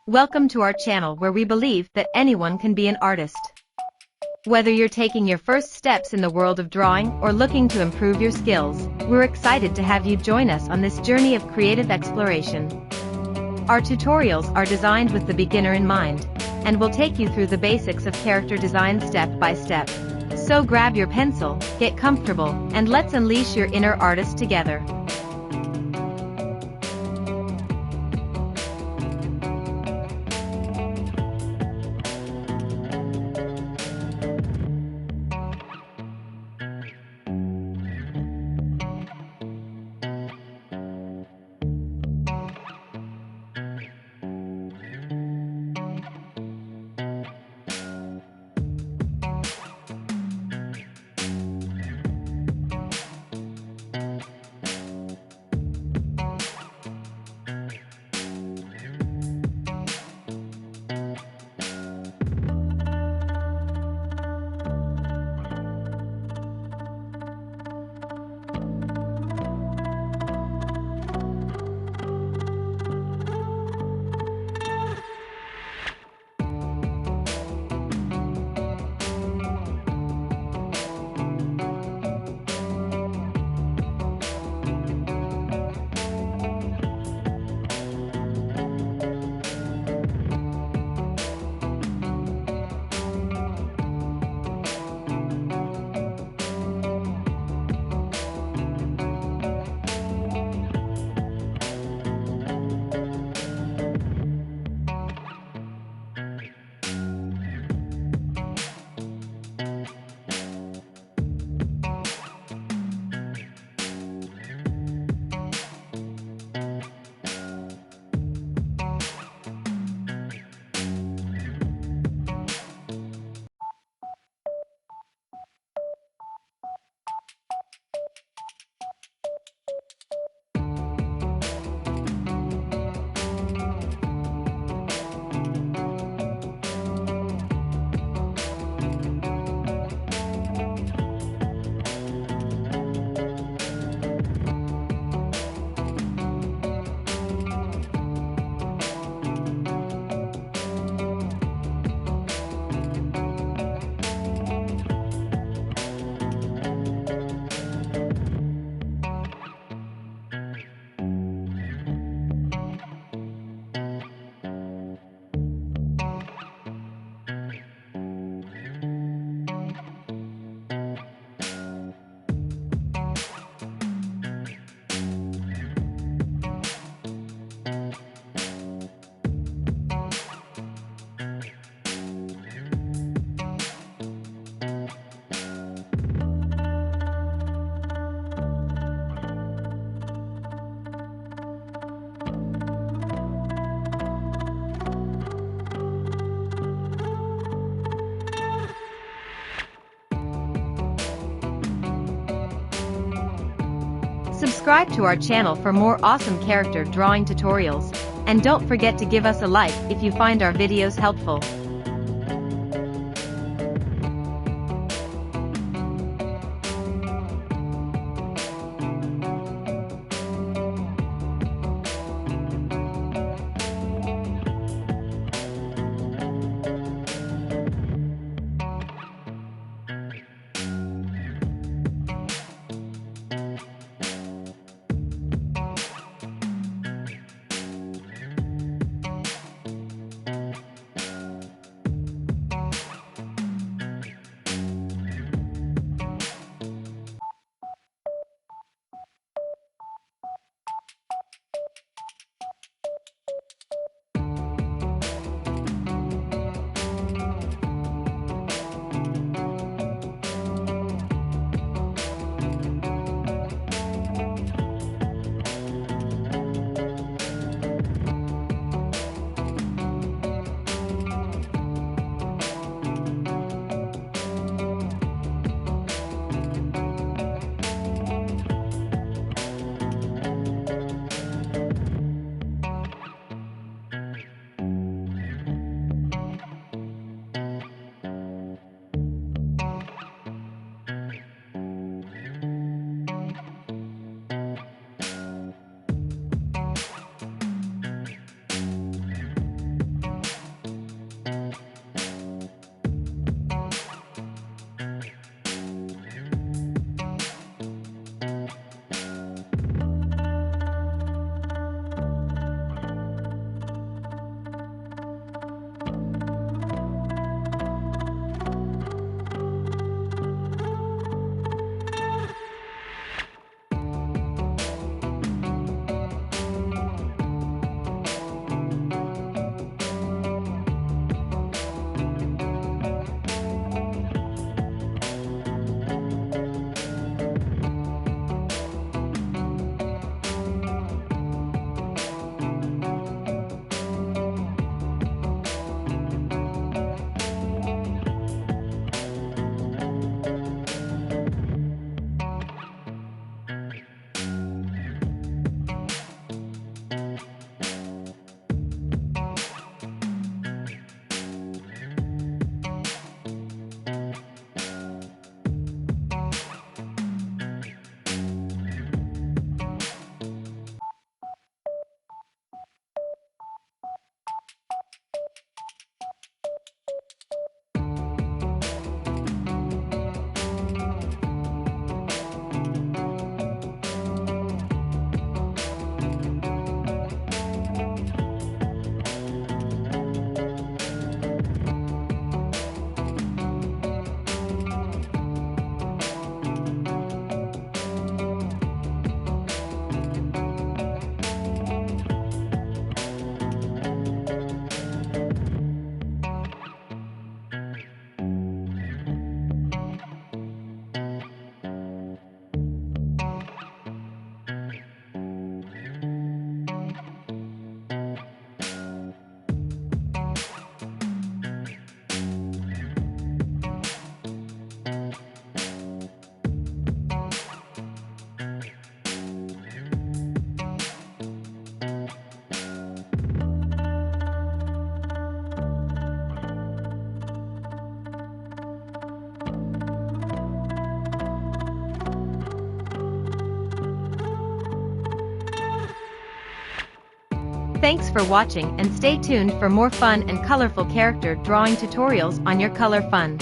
Welcome to our channel where we believe that anyone can be an artist. Whether you're taking your first steps in the world of drawing or looking to improve your skills, we're excited to have you join us on this journey of creative exploration. Our tutorials are designed with the beginner in mind, and will take you through the basics of character design step by step. So grab your pencil, get comfortable, and let's unleash your inner artist together. Subscribe to our channel for more awesome character drawing tutorials, and don't forget to give us a like if you find our videos helpful. Thanks for watching and stay tuned for more fun and colorful character drawing tutorials on your Color Fun.